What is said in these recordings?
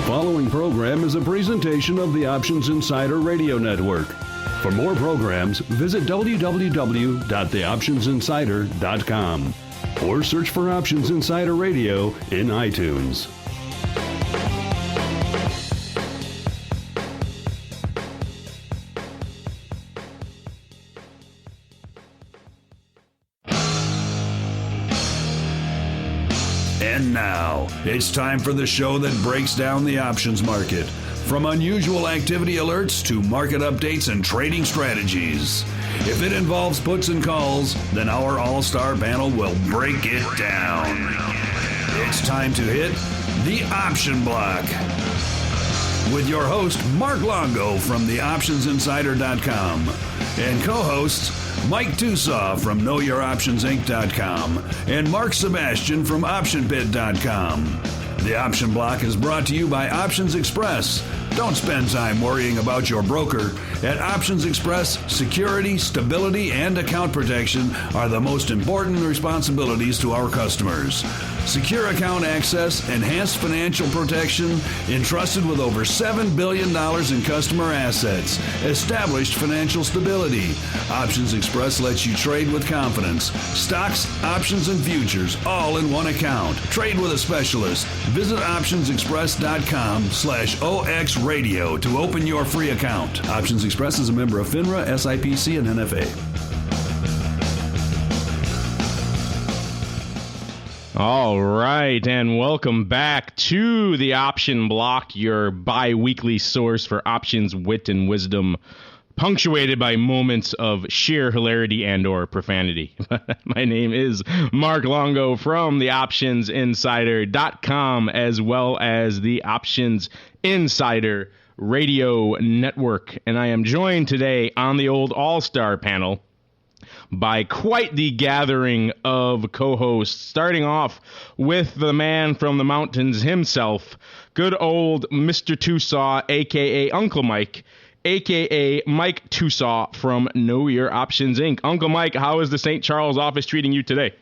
following program is a presentation of the Options Insider Radio Network. For more programs, visit www.theoptionsinsider.com or search for Options Insider Radio in iTunes. And now, it's time for the show that breaks down the options market. From unusual activity alerts to market updates and trading strategies. If it involves puts and calls, then our all-star panel will break it down. It's time to hit the Option Block. With your host, Mark Longo from theoptionsinsider.com and co-hosts Mike Tosaw from KnowYourOptionsInc.com and Mark Sebastian from OptionPit.com. The Option Block is brought to you by Options Express. Don't spend time worrying about your broker. At Options Express, security, stability, and account protection are the most important responsibilities to our customers. Secure account access, enhanced financial protection, entrusted with over $7 billion in customer assets, established financial stability. Options Express lets you trade with confidence. Stocks, options, and futures, all in one account. Trade with a specialist. Visit optionsexpress.com/OXradio to open your free account. Options Express is a member of FINRA, SIPC, and NFA. All right, and welcome back to the Option Block, your bi-weekly source for options, wit, and wisdom, punctuated by moments of sheer hilarity and or profanity. My name is Mark Longo from the OptionsInsider.com, as well as the Options Insider Radio Network. And I am joined today on the old All-Star panel by quite the gathering of co-hosts, starting off with the man from the mountains himself, good old Mr. Tosaw, a.k.a. Uncle Mike, a.k.a. Mike Tosaw from Know Your Options, Inc. Uncle Mike, how is the St. Charles office treating you today?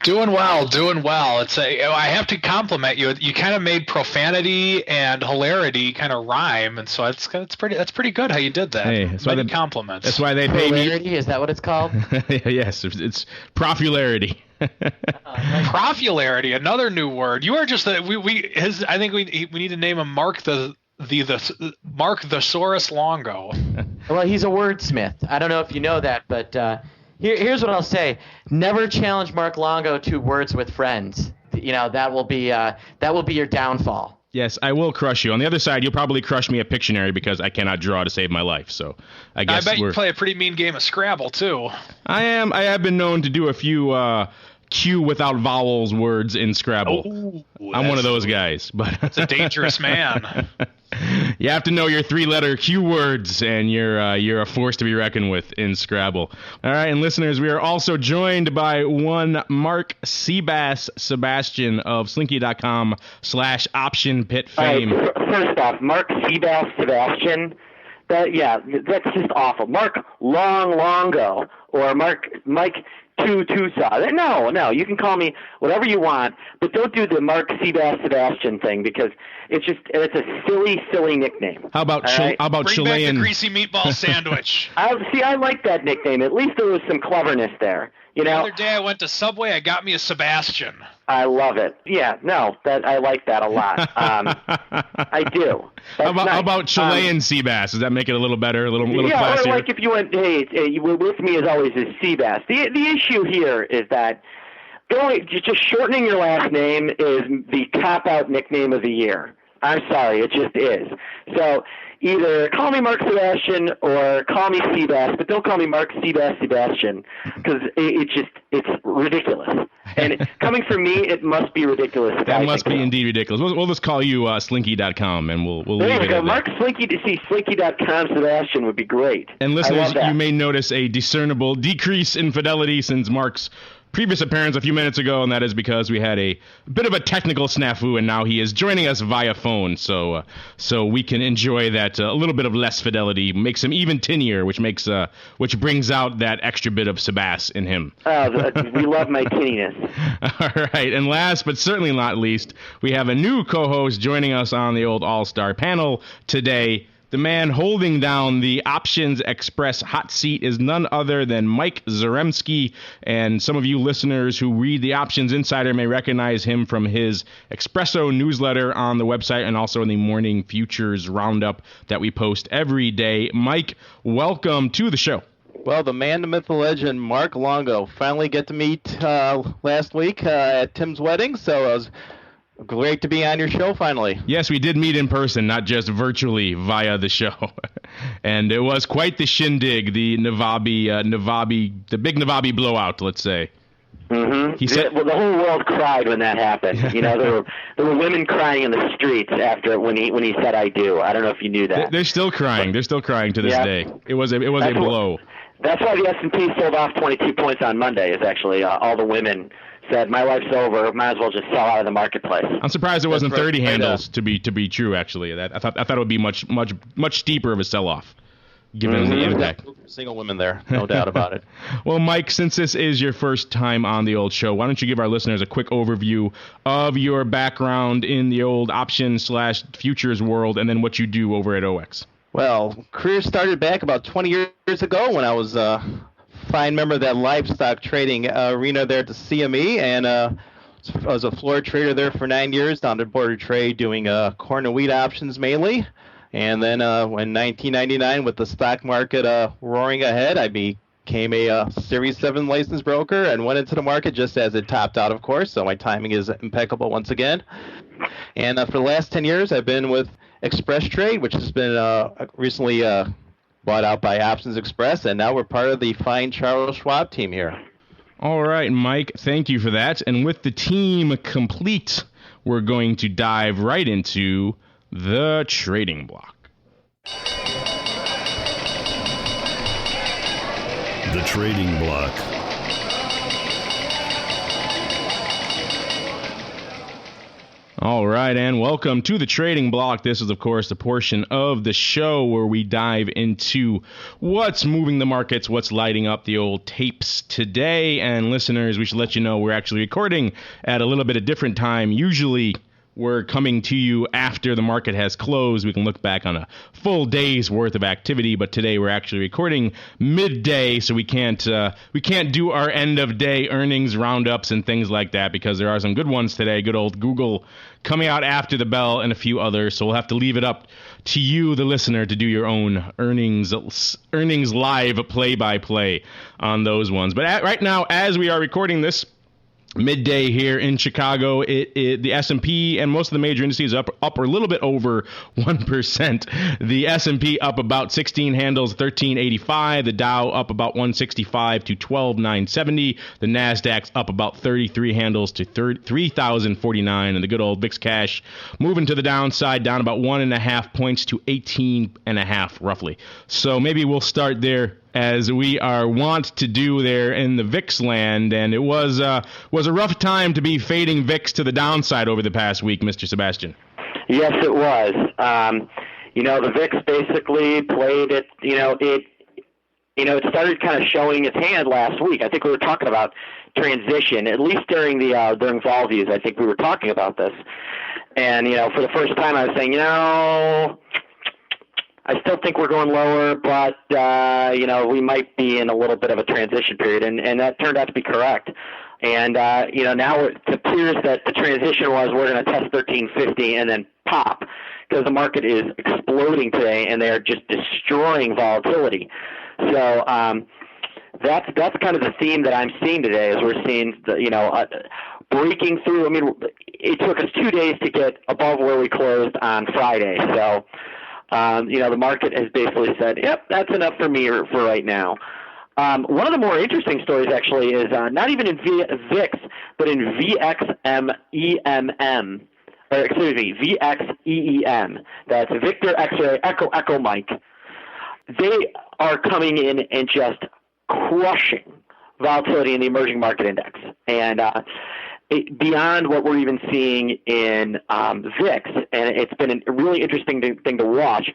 Doing well. I have to compliment you. You kind of made profanity and hilarity kind of rhyme, and so that's pretty good how you did that. Hey, that's why they compliments. That's why they pay me. Hilarity, is that what it's called? Yes, it's profularity. Profularity, another new word. You are just I think we need to name him Mark the Mark the Saurus Longo. Well, he's a wordsmith. I don't know if you know that, but here's what I'll say: never challenge Mark Longo to words with friends. You know, that will be your downfall. Yes, I will crush you. On the other side, you'll probably crush me at Pictionary because I cannot draw to save my life. So I guess I bet you play a pretty mean game of Scrabble too. I have been known to do a few Q without vowels words in Scrabble. I'm one of those guys. But it's a dangerous man. You have to know your three-letter Q words, and you're a force to be reckoned with in Scrabble. All right, and listeners, we are also joined by one Mark Sebastian of Slinky.com/OptionPit fame. First off, Mark Sebastian, that's just awful. Mark Longo or Mike Tosaw. No, you can call me whatever you want, but don't do the Mark Sebastian thing because it's a silly nickname. How about Bring back the Chilean? greasy meatball sandwich. I like that nickname. At least there was some cleverness there. You know, the other day I went to Subway. I got me a Sebastian. I love it. Yeah, no, I like that a lot. I do. How about Chilean sea bass? Does that make it a little better, a little classier? Or like if you went, with me as always is sea bass. The issue here is that just shortening your last name is the cop-out nickname of the year. I'm sorry, it just is. So either call me Mark Sebastian or call me Seabass, but don't call me Mark Sebastian because it's ridiculous. And coming from me, it must be ridiculous. That must be indeed ridiculous. We'll just call you Slinky.com, and we'll leave it at that. Mark Slinky.com Sebastian would be great. And listeners, you may notice a discernible decrease in fidelity since Mark's previous appearance a few minutes ago, and that is because we had a bit of a technical snafu, and now he is joining us via phone, so we can enjoy that a little bit of less fidelity, makes him even tinnier, which brings out that extra bit of Sebas in him. We love my tinniness. All right, and last but certainly not least, we have a new co-host joining us on the old All-Star panel today. The man holding down the Options Express hot seat is none other than Mike Zaremski, and some of you listeners who read the Options Insider may recognize him from his Espresso newsletter on the website and also in the morning futures roundup that we post every day. Mike, welcome to the show. Well, the man, the myth, the legend, Mark Longo, finally get to meet last week at Tim's wedding, so it was great to be on your show finally. Yes, we did meet in person, not just virtually via the show. And it was quite the shindig, the big Navabi blowout, let's say. Mm-hmm. He said, well, the whole world cried when that happened. You know, there were women crying in the streets after when he said "I do." I don't know if you knew that. They're still crying. They're still crying to this day. It was a blow. That's why the S&P sold off 22 points on Monday. Is actually all the women said, "My life's over. Might as well just sell out of the marketplace." I'm surprised it wasn't 30 handles to be true. Actually, I thought it would be much steeper of a sell-off, given the impact. Single women there, no doubt about it. Well, Mike, since this is your first time on the old show, why don't you give our listeners a quick overview of your background in the old options/futures world, and then what you do over at OX? Well, career started back about 20 years ago when I was a fine member of that livestock trading arena there at the CME, and I was a floor trader there for 9 years down to border trade doing corn and wheat options mainly. And then when 1999, with the stock market roaring ahead, I became a Series 7 licensed broker and went into the market just as it topped out, of course, so my timing is impeccable once again. And for the last 10 years, I've been with Express Trade, which has been recently bought out by Options Express, and now we're part of the fine Charles Schwab team here. All right, Mike, thank you for that. And with the team complete, we're going to dive right into the trading block. The trading block. All right, and welcome to the trading block. This is, of course, the portion of the show where we dive into what's moving the markets, what's lighting up the old tapes today. And listeners, we should let you know we're actually recording at a little bit of different time. Usually we're coming to you after the market has closed. We can look back on a full day's worth of activity, but today we're actually recording midday, so we can't do our end of day earnings roundups and things like that because there are some good ones today. Good old Google coming out after the bell and a few others. So we'll have to leave it up to you, the listener, to do your own earnings live play-by-play on those ones. But right now, as we are recording this, midday here in Chicago, the S&P and most of the major indices up or a little bit over 1%. The S&P up about 16 handles, 1385. The Dow up about 165 to 12,970. The Nasdaq's up about 33 handles to 3,049. And the good old VIX cash moving to the downside, down about 1.5 points to 18.5 roughly. So maybe we'll start there, as we are wont to do there in the VIX land, and it was a rough time to be fading VIX to the downside over the past week, Mr. Sebastian. Yes, it was. The VIX basically played it. It started kind of showing its hand last week. I think we were talking about transition, at least during vol views. I think we were talking about this, and for the first time, I was saying, I still think we're going lower, but, we might be in a little bit of a transition period, and that turned out to be correct. And, now it appears that the transition was we're going to test 1350 and then pop, because the market is exploding today, and they're just destroying volatility. So that's kind of the theme that I'm seeing today, is we're seeing, breaking through. I mean, it took us 2 days to get above where we closed on Friday, so the market has basically said, yep, that's enough for me for right now. One of the more interesting stories actually is not even in VIX, but in VXEEM. That's Victor X-Ray Echo Mike. They are coming in and just crushing volatility in the emerging market index. And beyond what we're even seeing in VIX, and it's been a really interesting thing to watch.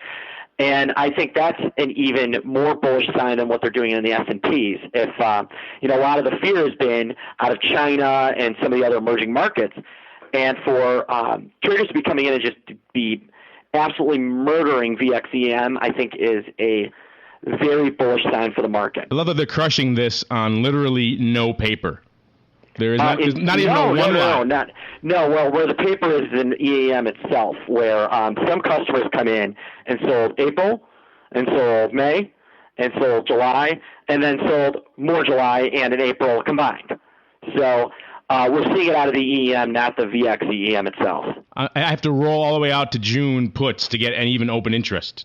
And I think that's an even more bullish sign than what they're doing in the S&Ps. If a lot of the fear has been out of China and some of the other emerging markets, and for traders to be coming in and just be absolutely murdering VXEM, I think is a very bullish sign for the market. I love that they're crushing this on literally no paper. There's not even one line. Well, where the paper is in EAM itself, where some customers come in and sold April, and sold May, and sold July, and then sold more July and in April combined. So we're seeing it out of the EEM, not the VX EEM itself. I have to roll all the way out to June puts to get an even open interest.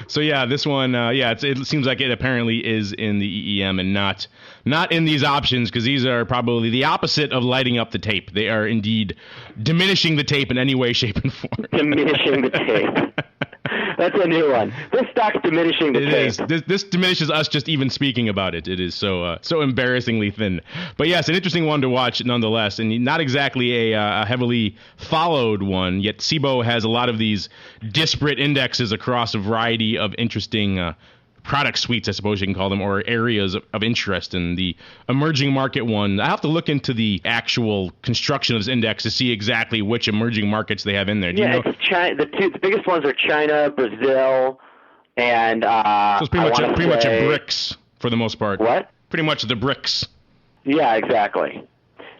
So yeah, this one, it seems like it apparently is in the EEM and not in these options, because these are probably the opposite of lighting up the tape. They are indeed diminishing the tape in any way, shape, and form. Diminishing the tape. That's a new one. This stock's diminishing the tape. It is. This diminishes us just even speaking about it. It is so embarrassingly thin. But yes, an interesting one to watch nonetheless, and not exactly a heavily followed one. Yet SIBO has a lot of these disparate indexes across a variety of interesting product suites, I suppose you can call them, or areas of interest. In the emerging market one, I have to look into the actual construction of this index to see exactly which emerging markets they have in there. It's China. The biggest ones are China, Brazil, and so it's pretty much a BRICS for the most part. What? Pretty much the BRICS. Yeah, exactly.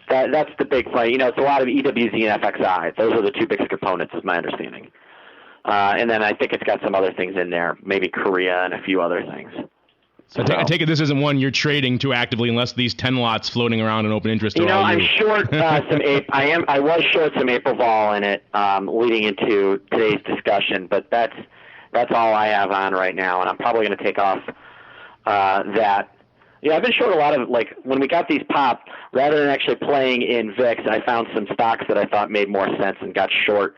That's the big play. It's a lot of EWZ and FXI. Those are the two biggest components, is my understanding. And then I think it's got some other things in there, maybe Korea and a few other things. So I take it this isn't one you're trading too actively, unless these 10 lots floating around in open interest. I'm short some I was short some April vol in it leading into today's discussion, but that's all I have on right now, and I'm probably going to take off that. Yeah, I've been short a lot of, when we got these pop, rather than actually playing in VIX, I found some stocks that I thought made more sense and got short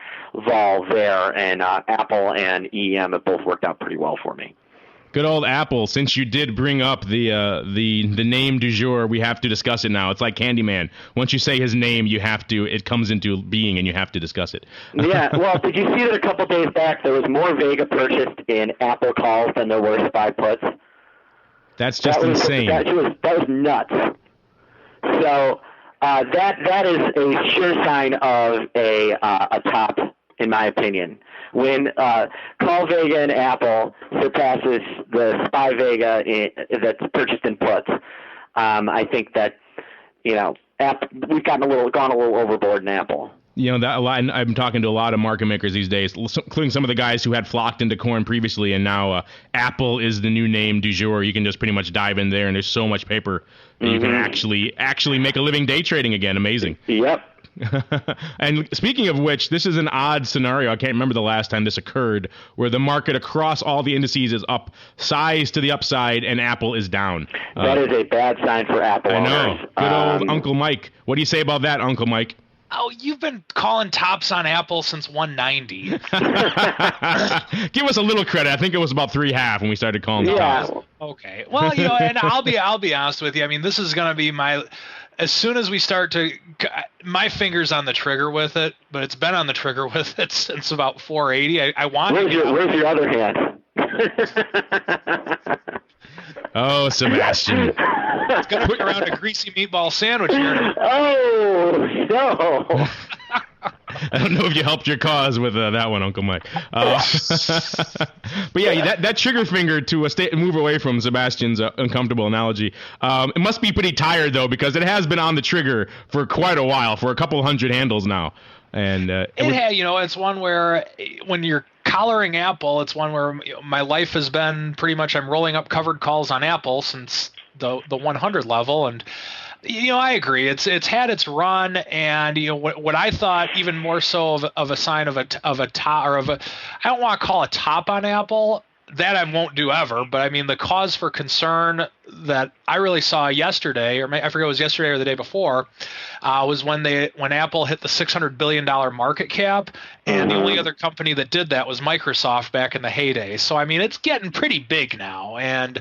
vol there, and Apple and EM have both worked out pretty well for me. Good old Apple. Since you did bring up the name du jour, we have to discuss it now. It's like Candyman. Once you say his name, it comes into being, and you have to discuss it. Yeah, well, did you see that a couple days back there was more Vega purchased in Apple calls than there were SPY puts? That's just insane. That was nuts. So that is a sure sign of a top, in my opinion. When call Vega in Apple surpasses the SPY Vega that's purchased in puts, I think that we've gone a little overboard in Apple. That a lot. And I'm talking to a lot of market makers these days, including some of the guys who had flocked into corn previously, and now Apple is the new name du jour. You can just pretty much dive in there, and there's so much paper that you can actually make a living day trading again. Amazing. Yep. And speaking of which, this is an odd scenario. I can't remember the last time this occurred, where the market across all the indices is up size to the upside, and Apple is down. That is a bad sign for Apple owners. I know. Good old Uncle Mike. What do you say about that, Uncle Mike? Oh, you've been calling tops on Apple since 190. Give us a little credit. I think it was about 3.5 when we started calling tops. Okay. Well, and I'll be honest with you. I mean, this is going to be as soon as we start to, my finger's on the trigger with it, but it's been on the trigger with it since about 480. I want. Where's your other hand? Oh, Sebastian. It's going to put around a greasy meatball sandwich here. Oh, no. I don't know if you helped your cause with that one, Uncle Mike. But yeah, that trigger finger to move away from Sebastian's uncomfortable analogy. It must be pretty tired, though, because it has been on the trigger for quite a while, for a couple hundred handles now. And it's one where when you're collaring Apple, it's one where my life has been pretty much I'm rolling up covered calls on Apple since the 100 level, and I agree. It's had its run, and what I thought even more so of a sign of a top, or I don't want to call a top on Apple. that I won't do ever, but I mean, the cause for concern that I really saw yesterday, or I forget it was yesterday or the day before, was when Apple hit the $600 billion market cap, and the only other company that did that was Microsoft back in the heyday. So, I mean, it's getting pretty big now, and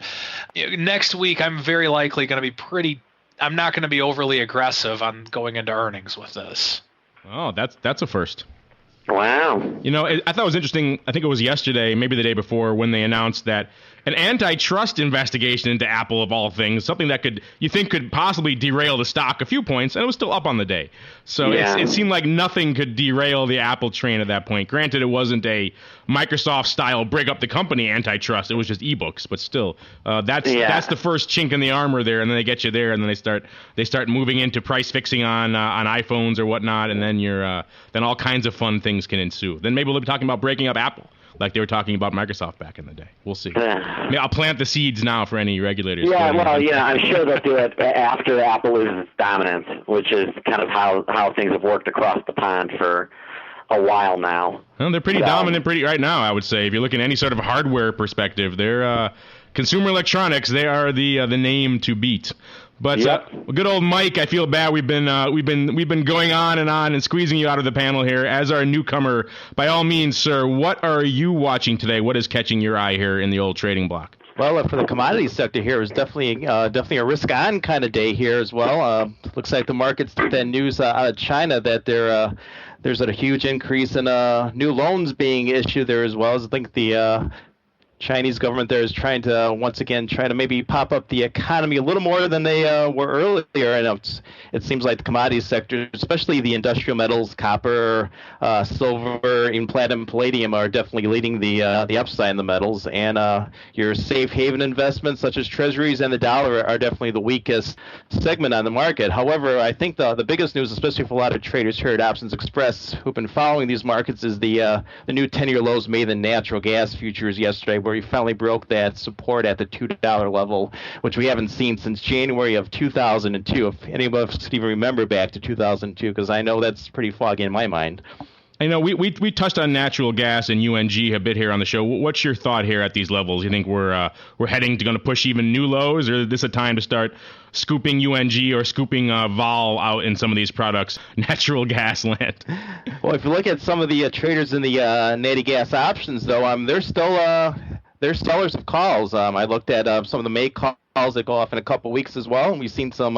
next week I'm very likely going to be I'm not going to be overly aggressive on going into earnings with this. Oh, that's a first. Wow. I thought it was interesting. I think it was yesterday, maybe the day before, when they announced that an antitrust investigation into Apple, of all things, something that you think could possibly derail the stock a few points, and it was still up on the day. So it seemed like nothing could derail the Apple train at that point. Granted, it wasn't a Microsoft-style break up the company antitrust. It was just ebooks, but still, that's the first chink in the armor there, and then they get you there, and then they start moving into price fixing on iPhones or whatnot, and then then all kinds of fun things can ensue. Then maybe we'll be talking about breaking up Apple, like they were talking about Microsoft back in the day. We'll see. I'll plant the seeds now for any regulators. Yeah, I'm sure they'll do it after Apple loses dominance, which is kind of how things have worked across the pond for a while now. Well, they're pretty dominant right now, I would say. If you look at any sort of hardware perspective, they're consumer electronics. They are the name to beat. But good old Mike, I feel bad. We've been going on and squeezing you out of the panel here. As our newcomer, by all means, sir, what are you watching today? What is catching your eye here in the old trading block? Well, for the commodities sector here, it was definitely a risk-on kind of day here as well. Looks like the market's that news out of China that there's a huge increase in new loans being issued there, as well as I think the Chinese government there is trying to maybe pop up the economy a little more than they were earlier. And it seems like the commodities sector, especially the industrial metals, copper, silver, even platinum, palladium, are definitely leading the upside in the metals. And your safe haven investments such as treasuries and the dollar are definitely the weakest segment on the market. However, I think the biggest news, especially for a lot of traders here at Options Express who've been following these markets, is the new 10-year lows made in natural gas futures yesterday, where we finally broke that support at the $2 level, which we haven't seen since January of 2002. If any of us even remember back to 2002, because I know that's pretty foggy in my mind. I know we touched on natural gas and UNG a bit here on the show. What's your thought here at these levels? You think we're heading to going to push even new lows, or is this a time to start scooping UNG or scooping vol out in some of these products, natural gas land? Well, if you look at some of the traders in the natty gas options, though, they're sellers of calls. I looked at some of the May calls that go off in a couple weeks as well, and we've seen some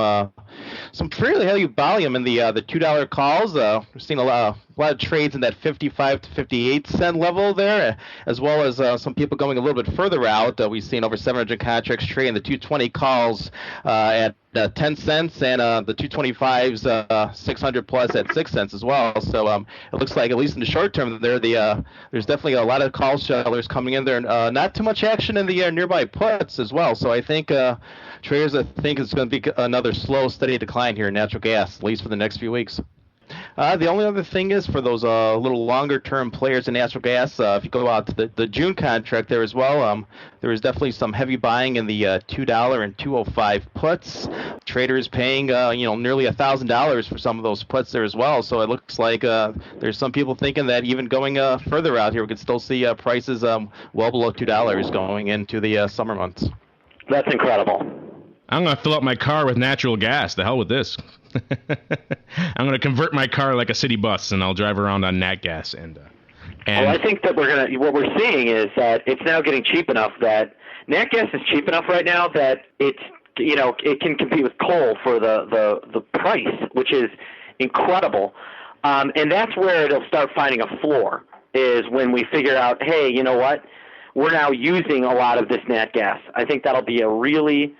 fairly heavy volume in the $2 calls. We've seen a lot of trades in that 55 to 58 cent level there, as well as some people going a little bit further out. We've seen over 700 contracts trade in the 220 calls at 10 cents, and the 225s 600 plus at 6 cents as well. So it looks like, at least in the short term, there's definitely a lot of call sellers coming in there. Not too much action in the nearby puts as well. So I think traders, it's going to be another slow, steady decline here in natural gas, at least for the next few weeks. The only other thing is for those little longer-term players in natural gas, if you go out to the June contract there as well, there is definitely some heavy buying in the $2 and 205 puts. Traders paying nearly $1,000 for some of those puts there as well. So it looks like there's some people thinking that even going further out here, we could still see prices well below $2 going into the summer months. That's incredible. I'm going to fill up my car with natural gas. The hell with this. I'm going to convert my car like a city bus, and I'll drive around on nat gas. And well, I think that what we're seeing is that it's now getting cheap enough that nat gas is cheap enough right now that it can compete with coal for the price, which is incredible. And that's where it'll start finding a floor, is when we figure out, hey, you know what? We're now using a lot of this nat gas. I think that'll be a really,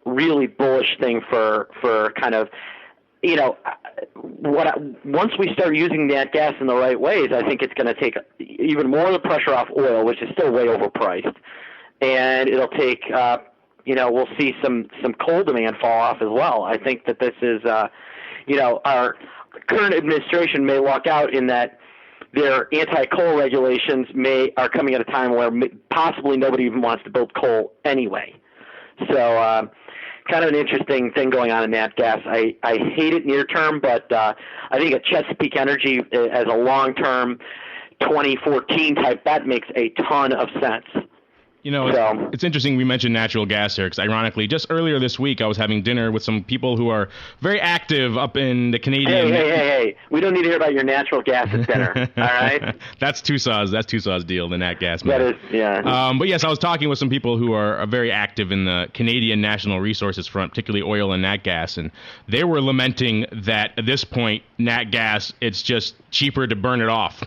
really bullish thing for kind of, once we start using nat gas in the right ways, I think it's going to take even more of the pressure off oil, which is still way overpriced, and it'll take, we'll see some coal demand fall off as well. I think that this is, our current administration may walk out in that their anti-coal regulations are coming at a time where possibly nobody even wants to build coal anyway. So kind of an interesting thing going on in nat gas. I hate it near term, but I think a Chesapeake Energy as a long-term 2014 type bet makes a ton of sense. It's interesting we mentioned natural gas here because, ironically, just earlier this week I was having dinner with some people who are very active up in the Canadian... Hey. We don't need to hear about your natural gas at dinner, all right? That's Tosaw's deal, the nat gas. Man. That is, yeah. But yes, I was talking with some people who are very active in the Canadian natural resources front, particularly oil and nat gas, and they were lamenting that at this point, nat gas, it's just cheaper to burn it off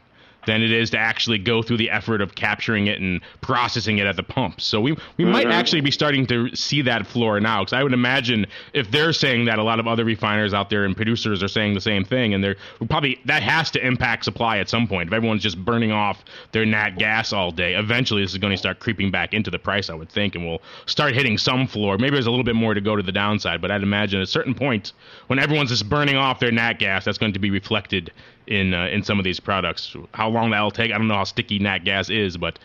than it is to actually go through the effort of capturing it and processing it at the pump. So we might actually be starting to see that floor now, because I would imagine if they're saying that, a lot of other refiners out there and producers are saying the same thing, and that has to impact supply at some point. If everyone's just burning off their nat gas all day, eventually this is going to start creeping back into the price, I would think, and we'll start hitting some floor. Maybe there's a little bit more to go to the downside, but I'd imagine at a certain point when everyone's just burning off their nat gas, that's going to be reflected in some of these products. How long that'll take, I don't know how sticky nat gas is, but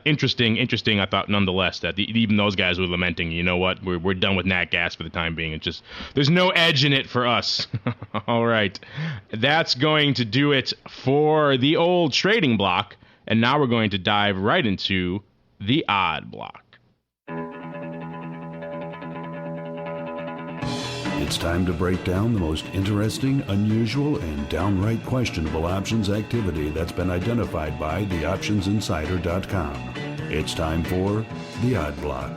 interesting. I thought nonetheless that even those guys were lamenting. You know what? We're done with nat gas for the time being. It's just there's no edge in it for us. All right, that's going to do it for the old trading block, and now we're going to dive right into the odd block. It's time to break down the most interesting, unusual, and downright questionable options activity that's been identified by theoptionsinsider.com. It's time for the Odd Block.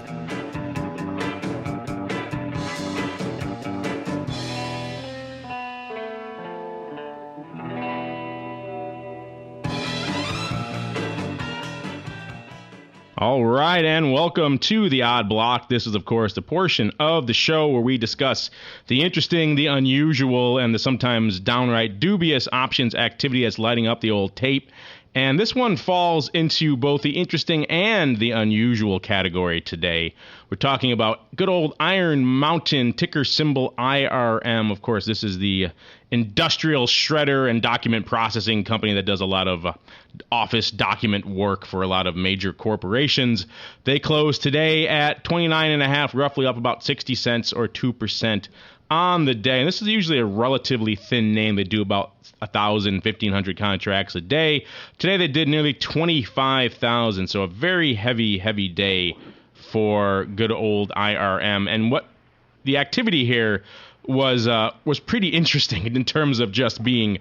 All right, and welcome to the Odd Block. This is, of course, the portion of the show where we discuss the interesting, the unusual, and the sometimes downright dubious options activity that's lighting up the old tape. And this one falls into both the interesting and the unusual category today. We're talking about good old Iron Mountain, ticker symbol IRM. Of course, this is the industrial shredder and document processing company that does a lot of office document work for a lot of major corporations. They closed today at 29.5, roughly up about 60 cents or 2% on the day. And this is usually a relatively thin name. They do about 1,000, 1,500 contracts a day. Today they did nearly 25,000, so a very heavy day for good old IRM. And what the activity here was pretty interesting in terms of just being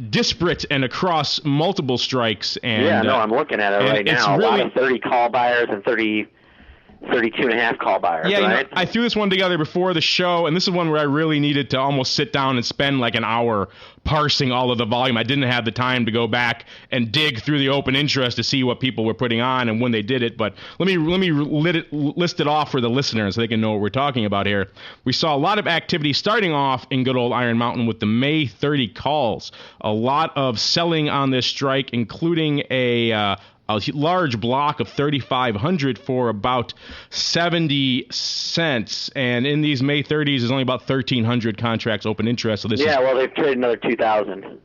disparate and across multiple strikes. And I'm looking at it right now. Really, a lot of 30 call buyers and 32.5 call buyers, right? I threw this one together before the show, and this is one where I really needed to almost sit down and spend like an hour parsing all of the volume. I didn't have the time to go back and dig through the open interest to see what people were putting on and when they did it, but let me list it off for the listeners so they can know what we're talking about here. We saw a lot of activity starting off in good old Iron Mountain with the May 30 calls. A lot of selling on this strike, including a large block of 3,500 for about 70 cents. And in these May 30s, there's only about 1,300 contracts open interest. So they've traded another 2,000.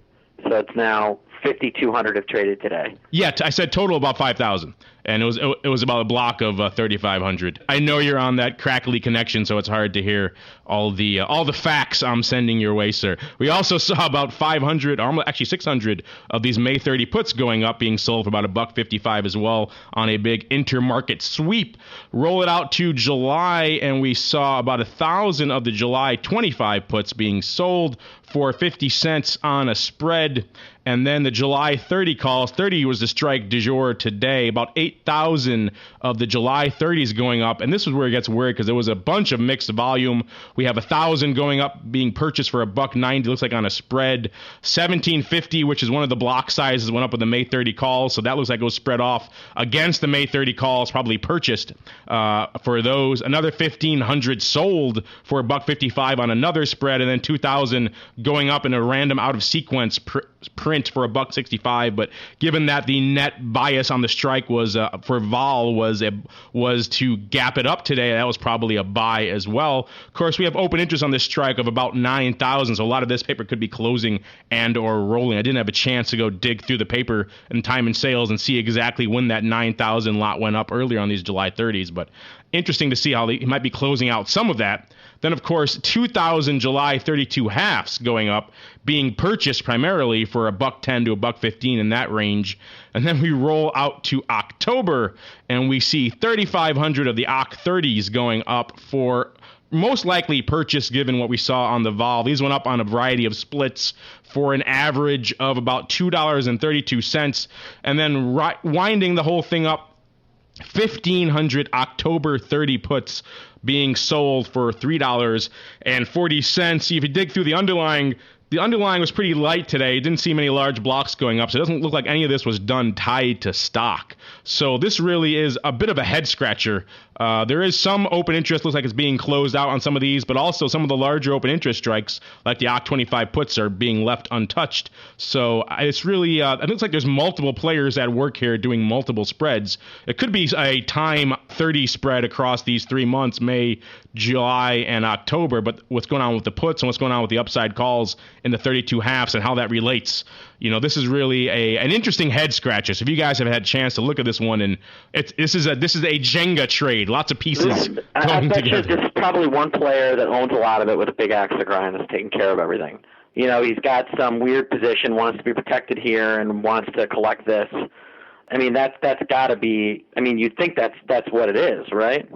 So it's now 5,200 have traded today. Yeah, I said total about 5,000. And it was about a block of 3,500. I know you're on that crackly connection, so it's hard to hear all the facts I'm sending your way, sir. We also saw about 500, actually 600 of these May 30 puts going up, being sold for about $1.55 as well on a big intermarket sweep. Roll it out to July, and we saw about 1,000 of the July 25 puts being sold for 50 cents on a spread. And then the July 30 calls, 30 was the strike du jour today, about 8,000 of the July 30s going up. And this is where it gets weird because there was a bunch of mixed volume. We have 1,000 going up, being purchased for $1.90, looks like on a spread. 1,750, which is one of the block sizes, went up with the May 30 calls. So that looks like it was spread off against the May 30 calls, probably purchased for those. Another 1,500 sold for $1.55 on another spread. And then 2,000 going up in a random out of sequence print for $1.65, but given that the net bias on the strike was for vol was to gap it up today, that was probably a buy as well. Of course, we have open interest on this strike of about 9,000, so a lot of this paper could be closing and or rolling. I didn't have a chance to go dig through the paper in time and sales and see exactly when that 9,000 lot went up earlier on these July 30s, but interesting to see how he might be closing out some of that. Then, of course, 2,000 July 32 halves going up, being purchased primarily for $1.10 to $1.15 in that range. And then we roll out to October, and we see 3,500 of the OCC 30s going up for most likely purchase given what we saw on the vol. These went up on a variety of splits for an average of about $2.32. And then winding the whole thing up, 1,500 October 30 puts being sold for $3.40. If you dig through the underlying was pretty light today. It didn't see many large blocks going up, so it doesn't look like any of this was done tied to stock. So this really is a bit of a head scratcher. There is some open interest, looks like it's being closed out on some of these, but also some of the larger open interest strikes, like the OCC 25 puts, are being left untouched. So it's really, it looks like there's multiple players at work here doing multiple spreads. It could be a time 30 spread across these 3 months, May, July, and October, but what's going on with the puts and what's going on with the upside calls in the 32 halves and how that relates. This is really an interesting head scratcher. So if you guys have had a chance to look at this one, and this is a Jenga trade, lots of pieces going together. There's probably one player that owns a lot of it with a big axe to grind that's taking care of everything. He's got some weird position, wants to be protected here, and wants to collect this. I mean, that's got to be. I mean, you'd think that's what it is, right?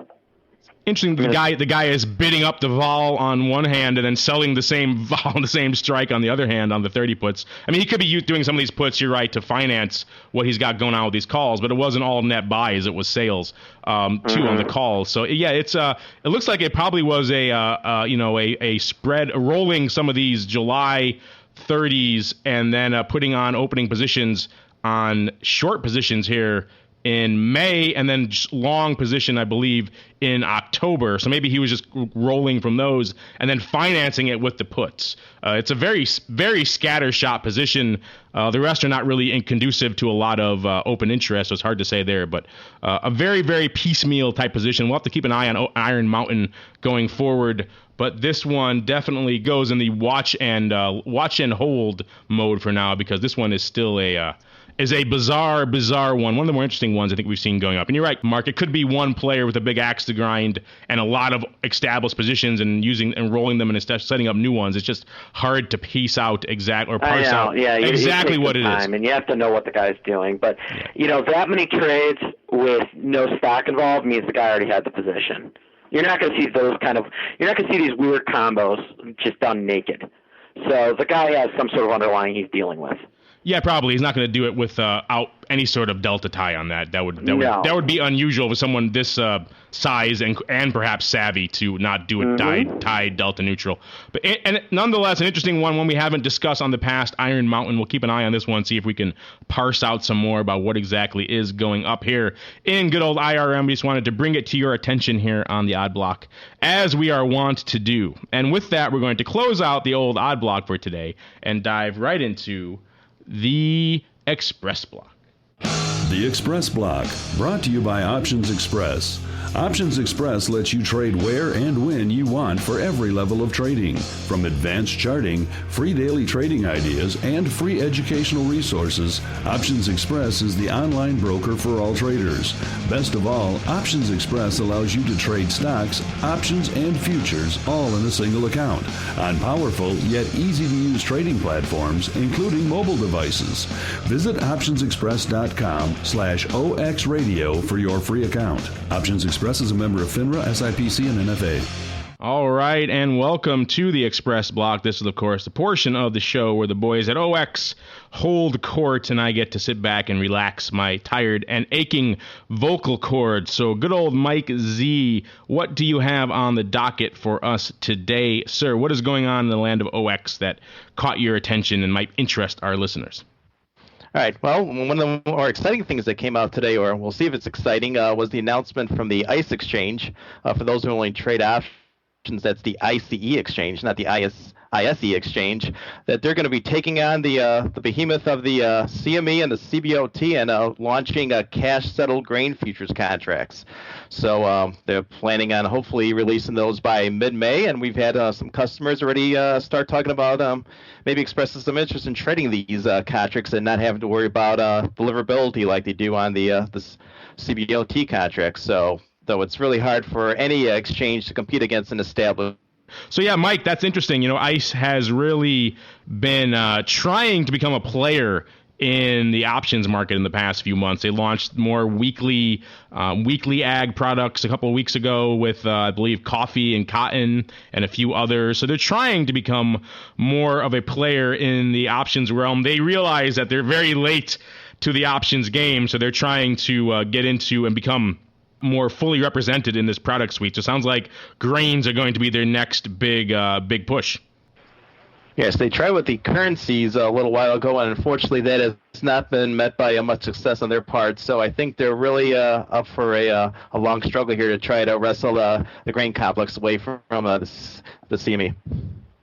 Interesting. The guy is bidding up the vol on one hand and then selling the same vol, the same strike on the other hand on the 30 puts. I mean, he could be doing some of these puts, you're right, to finance what he's got going on with these calls, but it wasn't all net buys; it was sales too on the calls. So yeah, it looks like it probably was a spread rolling some of these July 30s and then putting on opening positions on short positions here in May, and then long position, I believe, in October. So maybe he was just rolling from those and then financing it with the puts. It's a very, very scattershot position. The rest are not really conducive to a lot of open interest, so it's hard to say there. But a very, very piecemeal type position. We'll have to keep an eye on Iron Mountain going forward. But this one definitely goes in the watch and hold mode for now, because this one is still a bizarre one of the more interesting ones I think we've seen going up. And you're right, Mark, it could be one player with a big axe to grind and a lot of established positions and rolling them and setting up new ones. It's just hard to piece out exactly what it is. And you have to know what the guy's doing. But that many trades with no stock involved means the guy already had the position. You're not going to see you're not going to see these weird combos just done naked. So the guy has some sort of underlying he's dealing with. Yeah, probably. He's not going to do it without any sort of delta tie on that. That would be unusual for someone this size and perhaps savvy to not do it tied delta neutral. But and nonetheless, an interesting one we haven't discussed on the past. Iron Mountain. We'll keep an eye on this one, see if we can parse out some more about what exactly is going up here in good old IRM. We just wanted to bring it to your attention here on the Odd Block, as we are wont to do. And with that, we're going to close out the old Odd Block for today and dive right into the Xpress Block. The Xpress Block, brought to you by Options Express. Options Express lets you trade where and when you want for every level of trading. From advanced charting, free daily trading ideas, and free educational resources, Options Express is the online broker for all traders. Best of all, Options Express allows you to trade stocks, options, and futures all in a single account on powerful yet easy-to-use trading platforms, including mobile devices. Visit optionsexpress.com/OXradio for your free account. Options Express is a member of FINRA, SIPC, and NFA. All right, and welcome to the Xpress Block. This is, of course, the portion of the show where the boys at OX hold court, and I get to sit back and relax my tired and aching vocal cords. So, good old Mike Z, what do you have on the docket for us today, sir? What is going on in the land of OX that caught your attention and might interest our listeners? All right. Well, one of the more exciting things that came out today, or we'll see if it's exciting, was the announcement from the ICE exchange. For those who only trade options, that's the ICE exchange, not the ISE exchange, that they're going to be taking on the behemoth of the CME and the CBOT and launching cash-settled grain futures contracts. So they're planning on hopefully releasing those by mid-May, and we've had some customers already start talking about maybe expressing some interest in trading these contracts and not having to worry about deliverability like they do on the CBOT contracts. So though it's really hard for any exchange to compete against an established. So yeah, Mike, that's interesting. ICE has really been trying to become a player in the options market in the past few months. They launched more weekly ag products a couple of weeks ago with, I believe, coffee and cotton and a few others. So they're trying to become more of a player in the options realm. They realize that they're very late to the options game, so they're trying to get into and become more fully represented in this product suite. So it sounds like grains are going to be their next big push. Yes, they tried with the currencies a little while ago, and unfortunately that has not been met by much success on their part. So I think they're really up for a long struggle here to try to wrestle the grain complex away from the CME.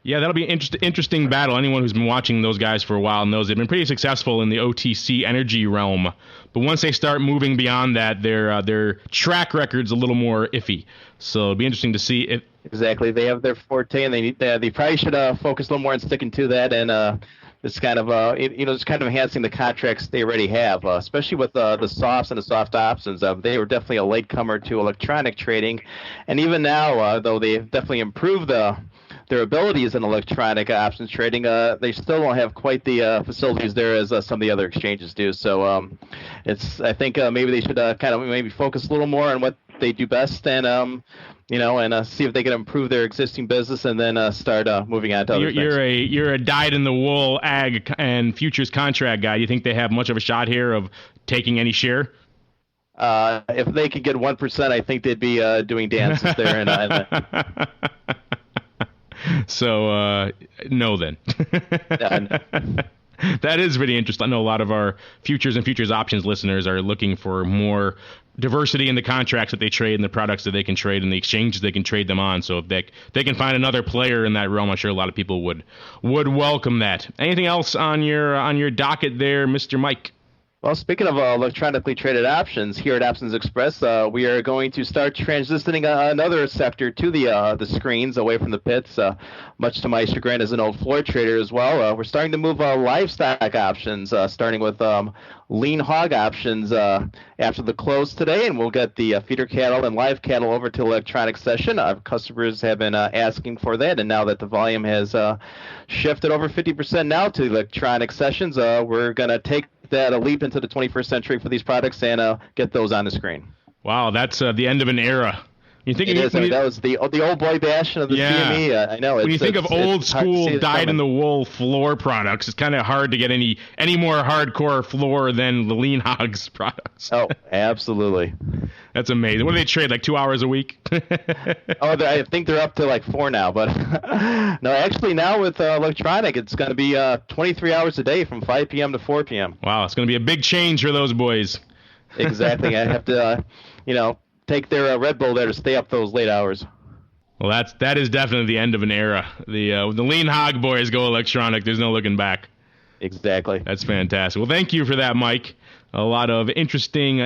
Yeah, that'll be an interesting battle. Anyone who's been watching those guys for a while knows they've been pretty successful in the OTC energy realm. But once they start moving beyond that, their track record's a little more iffy. So it'll be interesting to see if... Exactly. They have their forte, and they probably should focus a little more on sticking to that, and it's kind of just kind of enhancing the contracts they already have, especially with the softs and the soft options. They were definitely a latecomer to electronic trading, and even now, though they've definitely improved their abilities in electronic options trading, they still don't have quite the facilities there as some of the other exchanges do. So I think maybe they should kind of maybe focus a little more on what they do best, and see if they can improve their existing business, and then start moving on to other things. You're a dyed-in-the-wool ag and futures contract guy. Do you think they have much of a shot here of taking any share? If they could get 1%, I think they'd be doing dances there. So, no then. That is pretty interesting. I know a lot of our futures and futures options listeners are looking for more diversity in the contracts that they trade and the products that they can trade and the exchanges they can trade them on. So if they can find another player in that realm, I'm sure a lot of people would welcome that. Anything else on your docket there, Mr. Mike? Well, speaking of electronically traded options, here at Options Express, we are going to start transitioning another sector to the screens, away from the pits, much to my chagrin as an old floor trader as well. We're starting to move livestock options, starting with lean hog options after the close today, and we'll get the feeder cattle and live cattle over to electronic session. Our customers have been asking for that, and now that the volume has shifted over 50% now to electronic sessions, we're going to take that a leap into the 21st century for these products and get those on the screen. Wow, that's the end of an era. You think it is. That was the old boy bash of the CME. I know. When you think of old school dyed-in-the-wool floor products, it's kind of hard to get any more hardcore floor than the lean hogs products. Oh, absolutely. That's amazing. What do they trade, like 2 hours a week? I think they're up to like 4 now. But no, actually now with electronic, it's going to be 23 hours a day from 5 p.m. to 4 p.m. Wow, it's going to be a big change for those boys. Exactly. I have to, take their Red Bull there to stay up those late hours. Well, that is definitely the end of an era. The lean hog boys go electronic. There's no looking back. Exactly. That's fantastic. Well, thank you for that, Mike. A lot of interesting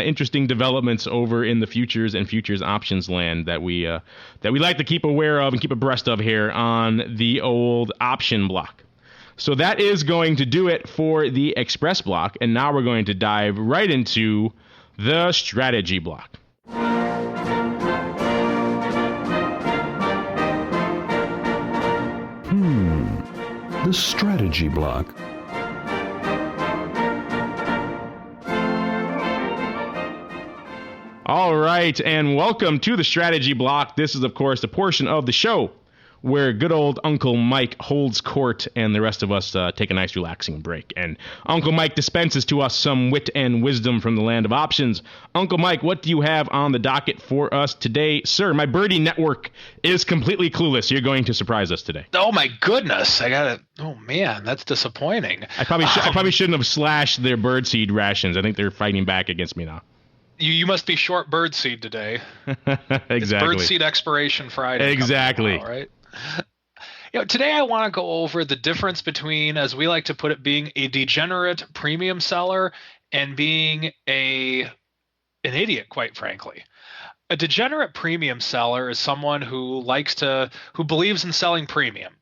developments over in the futures and futures options land that we like to keep aware of and keep abreast of here on the old option block. So that is going to do it for the Express block, and now we're going to dive right into the strategy block. The strategy block. All right, and welcome to the strategy block. This is, of course, a portion of the show where good old Uncle Mike holds court and the rest of us take a nice relaxing break. And Uncle Mike dispenses to us some wit and wisdom from the land of options. Uncle Mike, what do you have on the docket for us today? Sir, my birdie network is completely clueless. You're going to surprise us today. Oh, my goodness. I got it. Oh, man, that's disappointing. I probably shouldn't have slashed their birdseed rations. I think they're fighting back against me now. You must be short birdseed today. Exactly. It's birdseed expiration Friday. Exactly. All right. Today I want to go over the difference between, as we like to put it, being a degenerate premium seller and being an idiot, quite frankly. A degenerate premium seller is someone who believes in selling premium.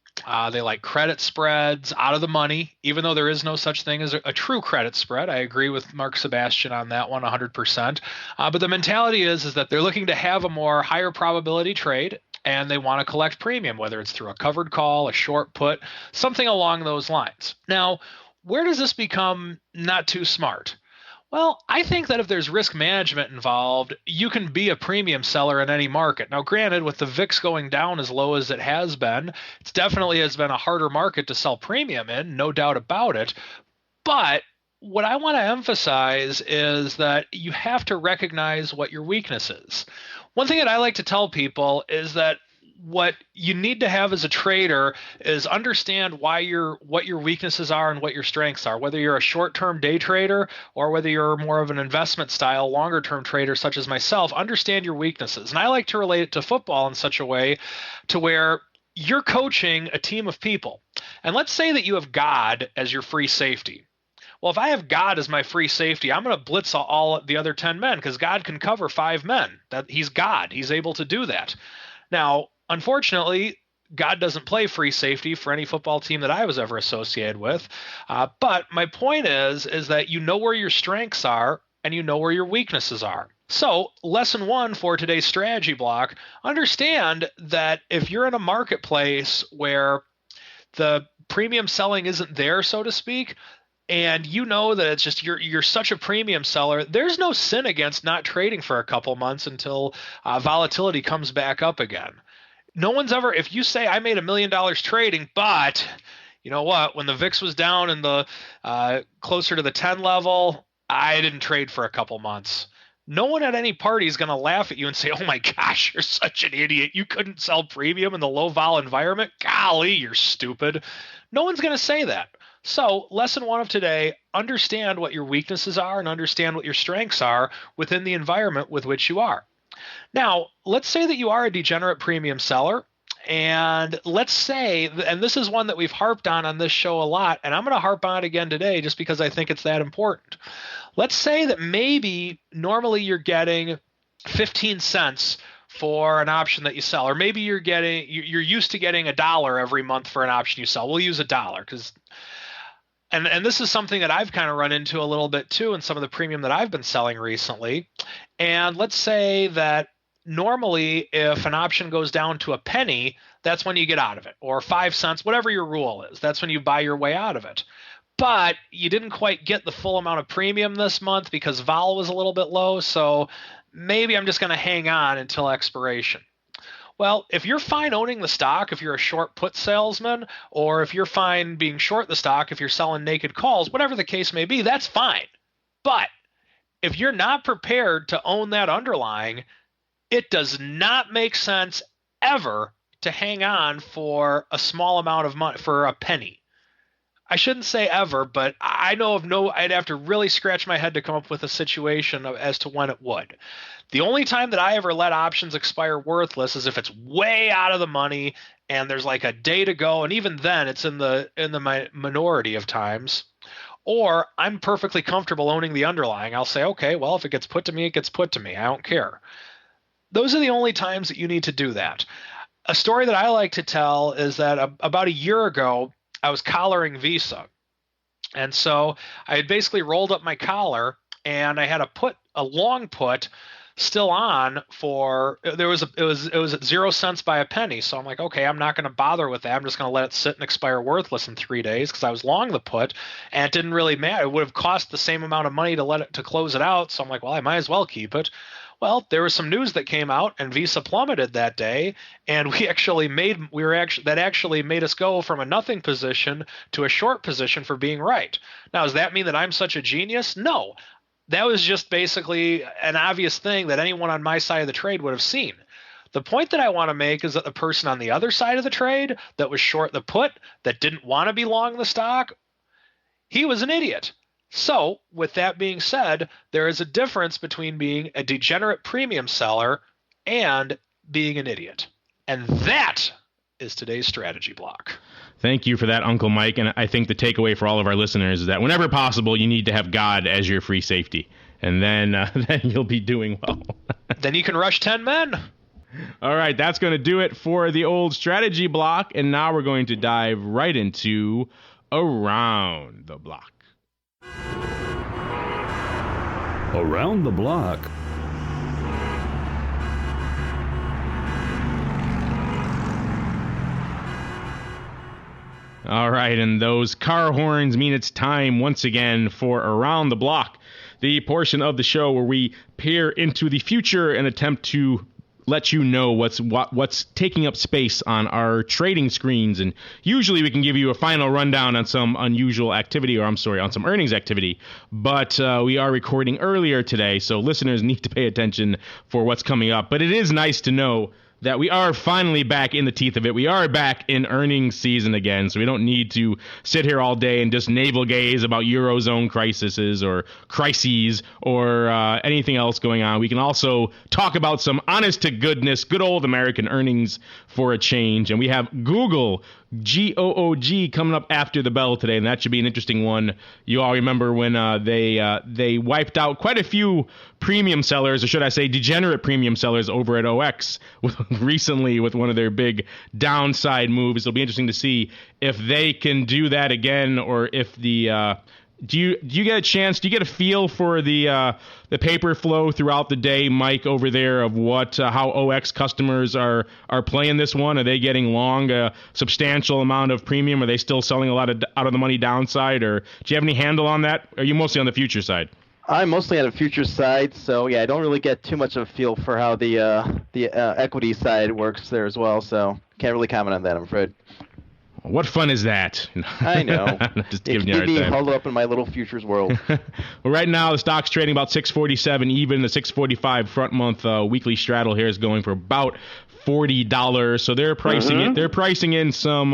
They like credit spreads out of the money, even though there is no such thing as a true credit spread. I agree with Mark Sebastian on that one 100%. But the mentality is that they're looking to have a more higher probability trade, and they want to collect premium, whether it's through a covered call, a short put, something along those lines. Now, where does this become not too smart? Well, I think that if there's risk management involved, you can be a premium seller in any market. Now, granted, with the VIX going down as low as it has been, it definitely has been a harder market to sell premium in, no doubt about it. But what I want to emphasize is that you have to recognize what your weakness is. One thing that I like to tell people is that what you need to have as a trader is understand what your weaknesses are and what your strengths are. Whether you're a short-term day trader or whether you're more of an investment style, longer-term trader such as myself, understand your weaknesses. And I like to relate it to football in such a way to where you're coaching a team of people. And let's say that you have God as your free safety. Well, if I have God as my free safety, I'm going to blitz all the other 10 men because God can cover 5 men. He's God. He's able to do that. Now, unfortunately, God doesn't play free safety for any football team that I was ever associated with. But my point is that you know where your strengths are and you know where your weaknesses are. So lesson 1 for today's strategy block, understand that if you're in a marketplace where the premium selling isn't there, so to speak, and you know that it's just you're such a premium seller, there's no sin against not trading for a couple months until volatility comes back up again. No one's ever, if you say I made $1 million trading, but you know what, when the VIX was down in the closer to the 10 level, I didn't trade for a couple months. No one at any party is going to laugh at you and say, oh my gosh, you're such an idiot. You couldn't sell premium in the low vol environment. Golly, you're stupid. No one's going to say that. So lesson 1 of today, understand what your weaknesses are and understand what your strengths are within the environment with which you are. Now, let's say that you are a degenerate premium seller, and let's say, and this is one that we've harped on this show a lot, and I'm going to harp on it again today just because I think it's that important. Let's say that maybe normally you're getting 15 cents for an option that you sell, or maybe you're used to getting $1 every month for an option you sell. We'll use $1 because and this is something that I've kind of run into a little bit too in some of the premium that I've been selling recently. And let's say that normally if an option goes down to a penny, that's when you get out of it, or 5 cents, whatever your rule is. That's when you buy your way out of it. But you didn't quite get the full amount of premium this month because vol was a little bit low, so maybe I'm just going to hang on until expiration. Well, if you're fine owning the stock, if you're a short put salesman, or if you're fine being short the stock, if you're selling naked calls, whatever the case may be, that's fine. But if you're not prepared to own that underlying, it does not make sense ever to hang on for a small amount of money, for a penny. I shouldn't say ever, but I know of I'd have to really scratch my head to come up with a situation as to when it would. The only time that I ever let options expire worthless is if it's way out of the money and there's like a day to go, and even then it's in the minority of times. Or I'm perfectly comfortable owning the underlying. I'll say, okay, well, if it gets put to me, it gets put to me. I don't care. Those are the only times that you need to do that. A story that I like to tell is that about a year ago, I was collaring Visa. And so I had basically rolled up my collar and I had a long put still on for, it was at 0 cents by a penny. So I'm like, okay, I'm not going to bother with that. I'm just going to let it sit and expire worthless in 3 days because I was long the put and it didn't really matter. It would have cost the same amount of money to close it out. So I'm like, well, I might as well keep it. Well, there was some news that came out, and Visa plummeted that day, and that actually made us go from a nothing position to a short position for being right. Now, does that mean that I'm such a genius? No. That was just basically an obvious thing that anyone on my side of the trade would have seen. The point that I want to make is that the person on the other side of the trade that was short the put, that didn't want to be long the stock, he was an idiot. So, with that being said, there is a difference between being a degenerate premium seller and being an idiot. And that is today's strategy block. Thank you for that, Uncle Mike. And I think the takeaway for all of our listeners is that whenever possible, you need to have God as your free safety. And then you'll be doing well. Then you can rush 10 men. All right, that's going to do it for the old strategy block, and now we're going to dive right into Around the Block. Around the Block. All right, and those car horns mean it's time once again for Around the Block, the portion of the show where we peer into the future and attempt to let you know what's taking up space on our trading screens. And usually we can give you a final rundown on some unusual activity, on some earnings activity. But we are recording earlier today, so listeners need to pay attention for what's coming up. But it is nice to know that we are finally back in the teeth of it. We are back in earnings season again, so we don't need to sit here all day and just navel gaze about Eurozone crises or anything else going on. We can also talk about some honest-to-goodness, good old American earnings for a change. And we have Google, GOOG, coming up after the bell today, and that should be an interesting one. You all remember when they wiped out quite a few premium sellers, or should I say degenerate premium sellers over at OX recently with one of their big downside moves. It'll be interesting to see if they can do that again, or if the do you get a chance? Do you get a feel for the paper flow throughout the day, Mike, over there, of how OX customers are playing this one? Are they getting long a substantial amount of premium? Are they still selling a lot of out of the money downside? Or do you have any handle on that? Or are you mostly on the future side? I'm mostly on the future side, so yeah, I don't really get too much of a feel for how the equity side works there as well. So can't really comment on that, I'm afraid. What fun is that? I know. Just it's giving you a hard me time. huddled up in my little futures world. Well, right now the stock's trading about 647 even. The 645 front month weekly straddle here is going for about $40. So they're pricing it. They're pricing in some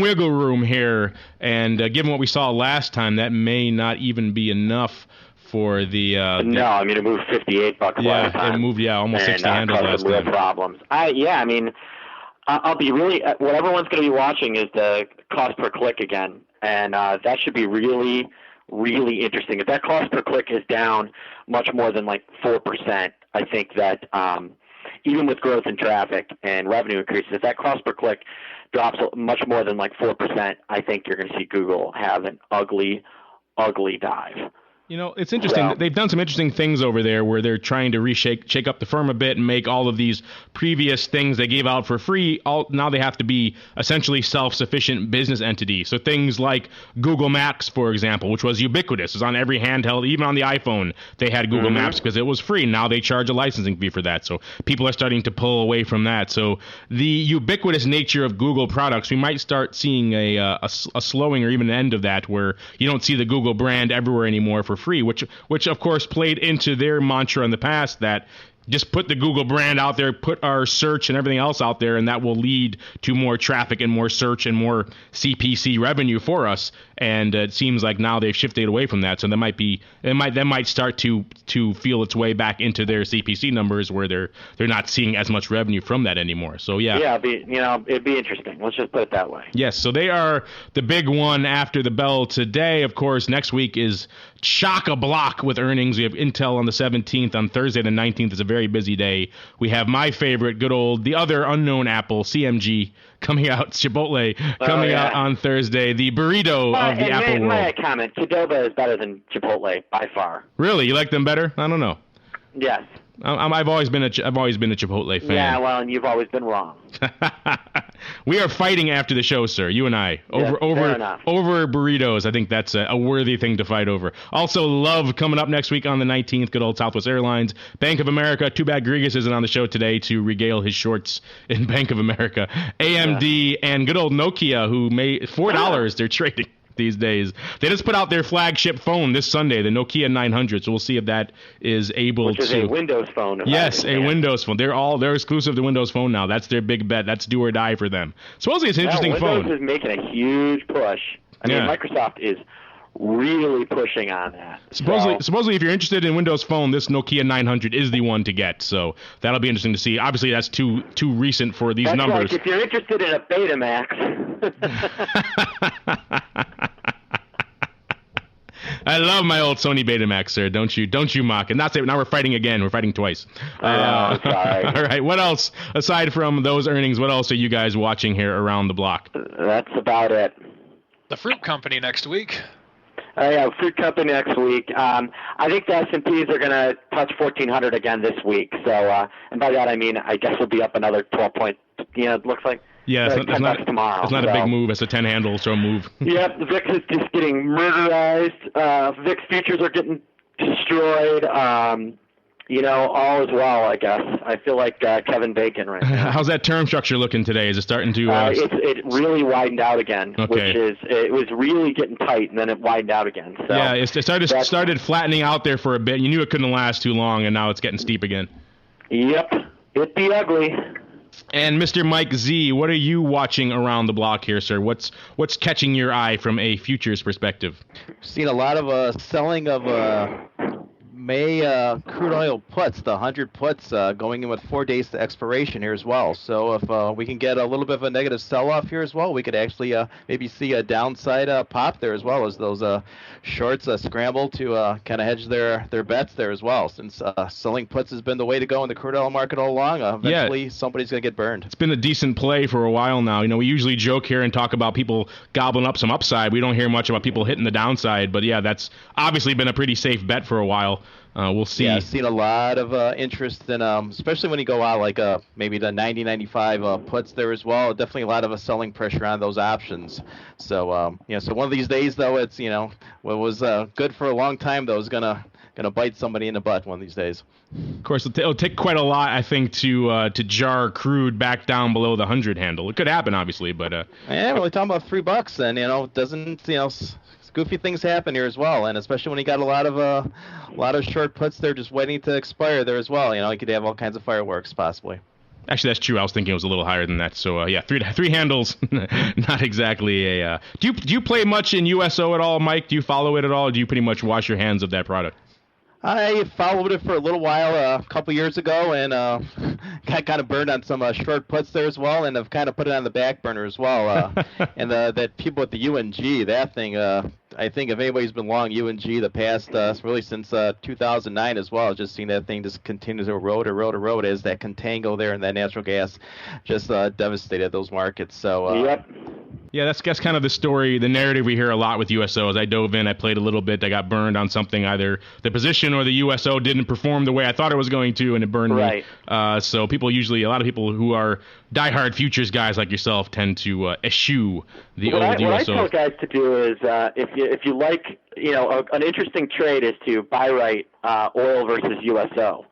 wiggle room here, and given what we saw last time, that may not even be enough for the. No, I mean it moved $58 last time. It moved almost 60 handles last real time. Problems. I mean. I'll be really – what everyone's going to be watching is the cost per click again, and that should be really, really interesting. If that cost per click is down much more than like 4%, I think that even with growth in traffic and revenue increases, if that cost per click drops much more than like 4%, I think you're going to see Google have an ugly, ugly dive. You know, it's interesting. They've done some interesting things over there where they're trying to shake up the firm a bit and make all of these previous things they gave out for free. Now they have to be essentially self-sufficient business entities. So things like Google Maps, for example, which was ubiquitous. It was on every handheld, even on the iPhone. They had Google Maps because it was free. Now they charge a licensing fee for that. So people are starting to pull away from that. So the ubiquitous nature of Google products, we might start seeing a slowing or even an end of that, where you don't see the Google brand everywhere anymore for free, which of course played into their mantra in the past that just put the Google brand out there, put our search and everything else out there, and that will lead to more traffic and more search and more CPC revenue for us. And it seems like now they've shifted away from that, so that might start to feel its way back into their CPC numbers, where they're not seeing as much revenue from that anymore. So yeah, it'd be interesting. Let's just put it that way. Yes, so they are the big one after the bell today. Of course, next week is chock-a-block with earnings. We have Intel on the 17th. On Thursday the 19th is a very busy day. We have my favorite, the other unknown Apple, CMG, coming out, Chipotle, coming out on Thursday. The burrito of the Apple world. My comment, Qdoba is better than Chipotle by far. Really? You like them better? I don't know. Yes. I've always been a Chipotle fan. Yeah, well, and you've always been wrong. We are fighting after the show, sir. You and I over burritos. I think that's a worthy thing to fight over. Also, Love coming up next week on the 19th. Good old Southwest Airlines, Bank of America. Too bad Grigas isn't on the show today to regale his shorts in Bank of America. AMD and good old Nokia, who made $4. They're trading these days. They just put out their flagship phone this Sunday, the Nokia 900. So we'll see if that is able Which is a Windows phone. Yes, a Windows phone. They're exclusive to Windows Phone now. That's their big bet. That's do or die for them. Supposedly it's an interesting phone. Windows is making a huge push. I mean, Microsoft is really pushing on that. Supposedly, if you're interested in Windows Phone, this Nokia 900 is the one to get. So that'll be interesting to see. Obviously, that's too recent for these numbers. Like if you're interested in a Betamax. I love my old Sony Betamax, sir. Don't you mock it. Not say now we're fighting again. We're fighting twice. Sorry. All right. What else aside from those earnings? What else are you guys watching here around the block? That's about it. The fruit company next week. Yeah, fruit company next week. I think the S&Ps are going to touch 1,400 again this week. So, and by that I mean I guess we'll be up another 12 points. It looks like. Yeah, it's not tomorrow. It's not a big move. It's a 10 handle, so move. Yep, the VIX is just getting murderized. VIX futures are getting destroyed. All is well, I guess. I feel like Kevin Bacon right now. How's that term structure looking today? Is it starting to? It really widened out again, okay. it was really getting tight, and then it widened out again. So yeah, it started flattening out there for a bit. You knew it couldn't last too long, and now it's getting steep again. Yep, it'd be ugly. And Mr. Mike Z, what are you watching around the block here, sir? What's catching your eye from a futures perspective? Seen a lot of selling of May crude oil puts, the 100 puts going in with 4 days to expiration here as well. So if we can get a little bit of a negative sell-off here as well, we could actually maybe see a downside pop there as well as those shorts scramble to kind of hedge their bets there as well. Since selling puts has been the way to go in the crude oil market all along, eventually somebody's going to get burned. It's been a decent play for a while now. We usually joke here and talk about people gobbling up some upside. We don't hear much about people hitting the downside, but yeah, that's obviously been a pretty safe bet for a while. We'll see. Yeah, I've seen a lot of interest in, especially when you go out like maybe the 90-95 puts there as well. Definitely a lot of selling pressure on those options. So so one of these days though, it's what was good for a long time though is gonna bite somebody in the butt one of these days. Of course, it'll take quite a lot, I think, to jar crude back down below the 100 handle. It could happen, obviously, but yeah, we're only talking about $3, and it doesn't goofy things happen here as well, and especially when you got a lot of short puts there just waiting to expire there as well. You could have all kinds of fireworks possibly. Actually, that's true. I was thinking it was a little higher than that. So yeah, three handles, not exactly a. Do you play much in USO at all, Mike? Do you follow it at all? Or do you pretty much wash your hands of that product? I followed it for a little while a couple years ago, and got kind of burned on some short puts there as well, and I've kind of put it on the back burner as well. And that people with the UNG, that thing, I think if anybody's been long UNG the past, really since 2009 as well, just seeing that thing just continue to erode as that contango there and that natural gas just devastated those markets. So yep. Yeah, that's kind of the story, the narrative we hear a lot with USO. As I dove in, I played a little bit, I got burned on something, either the position or the USO didn't perform the way I thought it was going to, and it burned me. So a lot of people who are diehard futures guys like yourself tend to eschew the old USO. What I tell guys to do is, if you like, an interesting trade is to buy right oil versus USO.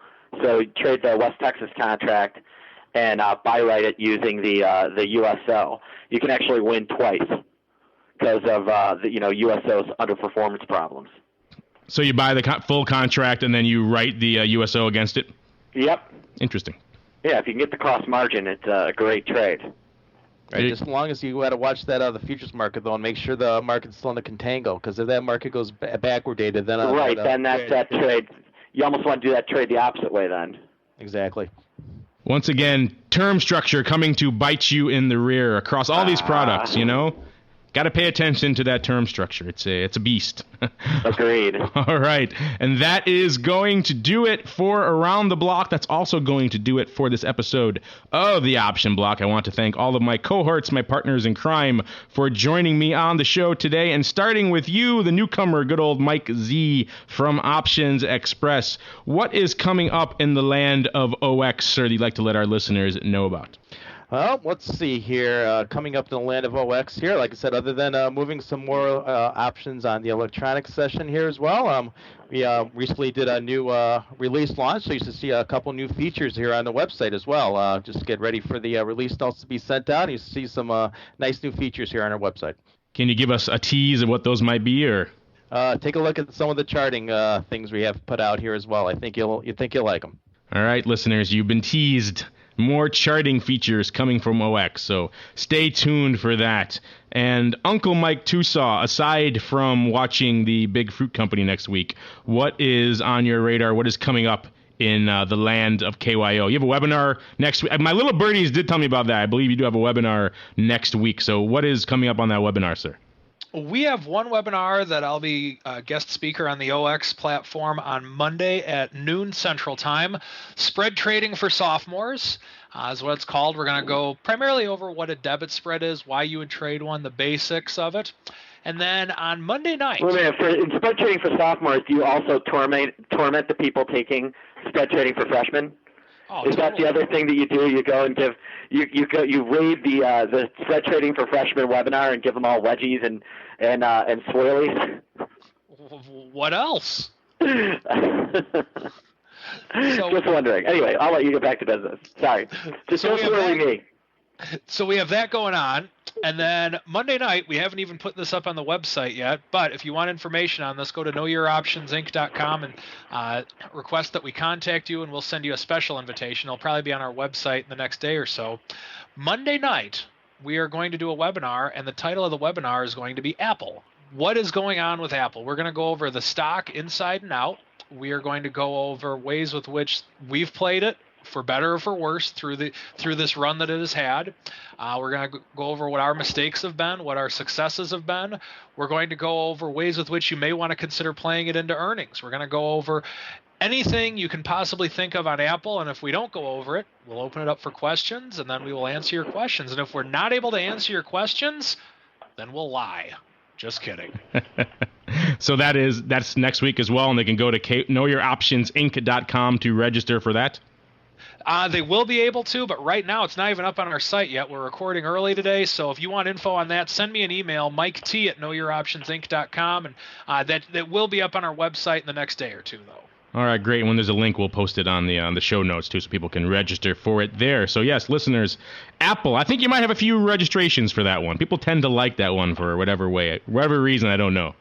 So you trade the West Texas contract and buy right it using the USO. You can actually win twice because of USO's underperformance problems. So you buy the full contract and then you write the USO against it? Yep. Interesting. Yeah, if you can get the cross margin, it's a great trade. Right, just as long as you got to watch that the futures market though, and make sure the market's still in the contango, because if that market goes backwardated, then then that's that trade. You almost want to do that trade the opposite way then. Exactly. Once again, term structure coming to bite you in the rear across all these products. Got to pay attention to that term structure. It's a beast. Agreed. All right. And that is going to do it for Around the Block. That's also going to do it for this episode of the Option Block. I want to thank all of my cohorts, my partners in crime, for joining me on the show today. And starting with you, the newcomer, good old Mike Z from Options Express. What is coming up in the land of OX, sir, that you'd like to let our listeners know about? Well, let's see here. Coming up in the land of OX here, like I said, other than moving some more options on the electronic session here as well, we recently did a new release launch, so you should see a couple new features here on the website as well. Just get ready for the release notes to be sent out. You see some nice new features here on our website. Can you give us a tease of what those might be, or? Take a look at some of the charting things we have put out here as well. I think you'll like them. All right, listeners, you've been teased. More charting features coming from OX, so stay tuned for that. And Uncle Mike Tosaw, aside from watching the Big Fruit Company next week, what is on your radar? What is coming up in the land of KYO? You have a webinar next week. My little birdies did tell me about that. I believe you do have a webinar next week. So what is coming up on that webinar, sir? We have one webinar that I'll be a guest speaker on the OX platform on Monday at noon Central Time. Spread trading for sophomores is what it's called. We're going to go primarily over what a debit spread is, why you would trade one, the basics of it. And then on Monday night... Wait a minute. In spread trading for sophomores, do you also torment the people taking spread trading for freshmen? Oh, is that the other thing that you do? You go and give you raid the spread trading for freshmen webinar and give them all wedgies and swirlies. What else? Just wondering. Anyway, I'll let you get back to business. Sorry, just don't swirly me. So we have that going on. And then Monday night, we haven't even put this up on the website yet, but if you want information on this, go to knowyouroptionsinc.com and request that we contact you, and we'll send you a special invitation. It'll probably be on our website in the next day or so. Monday night, we are going to do a webinar, and the title of the webinar is going to be Apple. What is going on with Apple? We're going to go over the stock inside and out. We are going to go over ways with which we've played it, for better or for worse, through this run that it has had. We're going to go over what our mistakes have been, what our successes have been. We're going to go over ways with which you may want to consider playing it into earnings. We're going to go over anything you can possibly think of on Apple, and if we don't go over it, we'll open it up for questions, and then we will answer your questions. And if we're not able to answer your questions, then we'll lie. Just kidding. So that's next week as well, and they can go to knowyouroptionsinc.com to register for that. They will be able to, but right now it's not even up on our site yet. We're recording early today, so if you want info on that, send me an email, MikeT@knowyouroptionsinc.com, and that will be up on our website in the next day or two, though. All right, great. When there's a link, we'll post it on the show notes, too, so people can register for it there. So, yes, listeners, Apple, I think you might have a few registrations for that one. People tend to like that one for whatever reason, I don't know.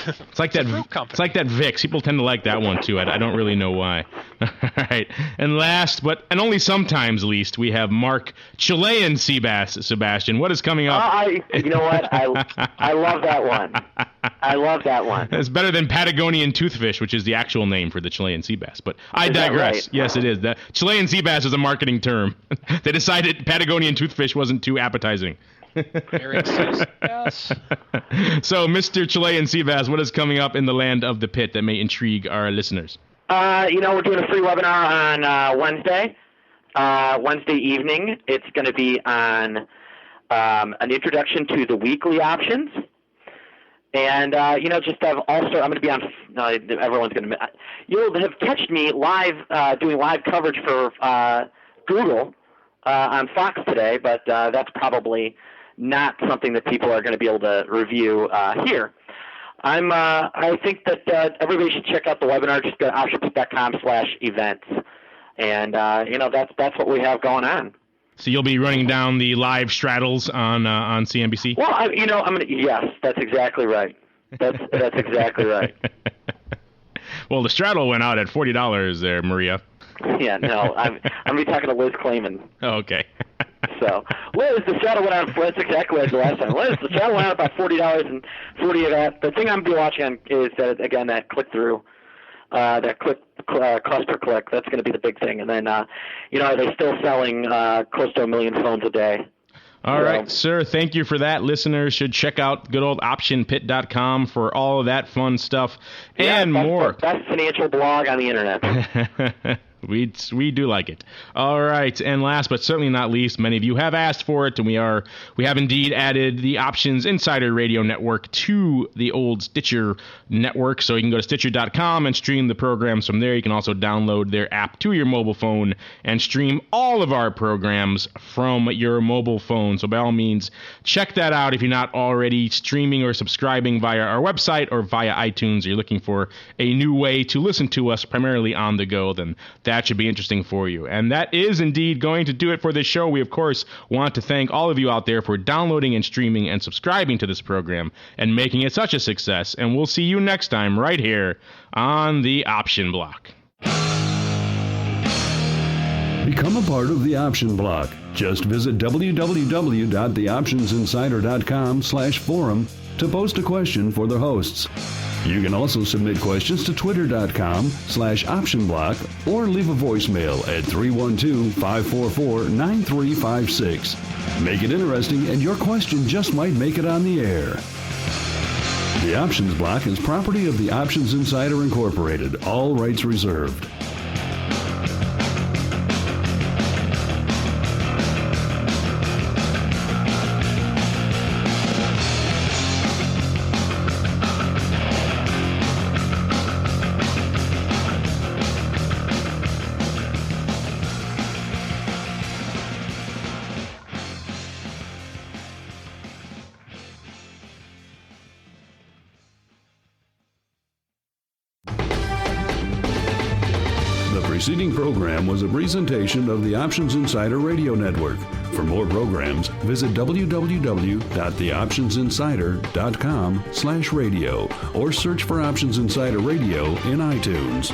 It's like that. It's like that VIX. People tend to like that one too. I don't really know why. All right. And last, but only sometimes least, we have Mark Chilean Sebastian. What is coming up? You know what? I love that one. I love that one. It's better than Patagonian toothfish, which is the actual name for the Chilean sea bass. But I digress. Right? Yes, it is. The Chilean sea bass is a marketing term. They decided Patagonian toothfish wasn't too appetizing. Yes. So, Mr. Chilean sea bass, what is coming up in the land of the pit that may intrigue our listeners? We're doing a free webinar on Wednesday evening. It's going to be on an introduction to the weekly options. And, just have also, I'm going to be on, everyone's going to, you'll have catched me live, doing live coverage for Google on Fox today, but that's probably not something that people are going to be able to review here. I think that everybody should check out the webinar. Just go to optionpit.com/events, and that's what we have going on. So you'll be running down the live straddles on CNBC. Well, I'm gonna. Yes, that's exactly right. That's exactly right. Well, the straddle went out at $40 there, Maria. Yeah, no, I'm gonna be talking to Liz Clayman. Oh, okay. So, Liz, the straddle went out. That's exactly what I said last time. Liz, the straddle went out about $40 and 40 of that. The thing I'm gonna be watching on is that click through, that cost per click. That's gonna be the big thing. And then, are they still selling close to 1 million phones a day? All right, sir. Thank you for that. Listeners should check out good old optionpit.com for all of that fun stuff and more. Best financial blog on the internet. We do like it. All right, and last but certainly not least, many of you have asked for it, and we have indeed added the Options Insider Radio Network to the old Stitcher network, so you can go to Stitcher.com and stream the programs from there. You can also download their app to your mobile phone and stream all of our programs from your mobile phone. So by all means, check that out if you're not already streaming or subscribing via our website or via iTunes, or you're looking for a new way to listen to us primarily on the go, then that should be interesting for you. And that is indeed going to do it for this show. We, of course, want to thank all of you out there for downloading and streaming and subscribing to this program and making it such a success. And we'll see you next time right here on the Option Block. Become a part of the Option Block. Just visit www.theoptionsinsider.com/forum to post a question for the hosts. You can also submit questions to twitter.com/optionblock or leave a voicemail at 312-544-9356. Make it interesting and your question just might make it on the air. The Options Block is property of the Options Insider Incorporated. All rights reserved. The preceding program was a presentation of the Options Insider Radio Network. For more programs, visit www.theoptionsinsider.com/radio or search for Options Insider Radio in iTunes.